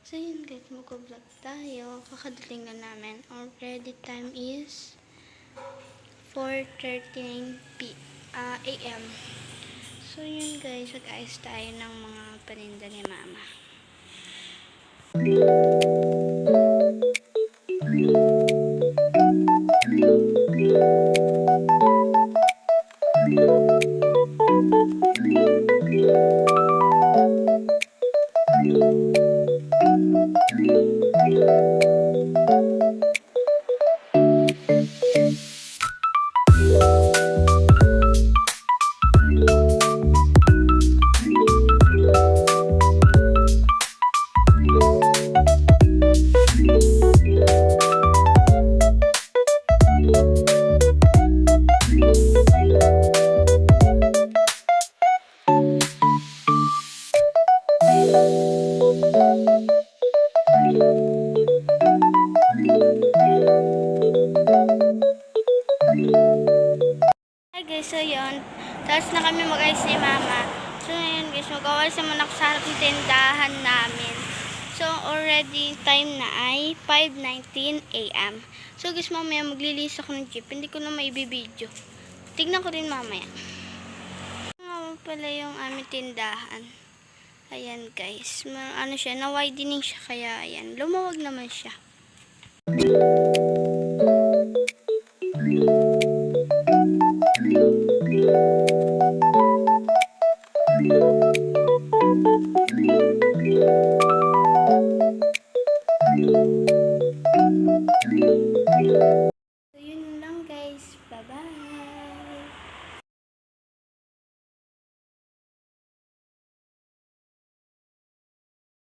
So yun guys, mag-vlog tayo. Kakadating na namin. Our ready time is 4:39 a.m. So yun guys, mag-ayos tayo ng mga paninda ni mama. Hi guys, so yun. Tapos na kami mag-ayos ni mama. So yun guys, mag-awalis naman ako sa harap ng tindahan namin. So already time na ay 5:19 a.m. So guys, mamaya maglilinis ako ng jeep. Hindi ko na maibibideo. Tignan ko rin mamaya. Nga pala yung aming tindahan. Ayan guys. Ano siya, na-widening siya. Kaya ayan, lumawag naman siya.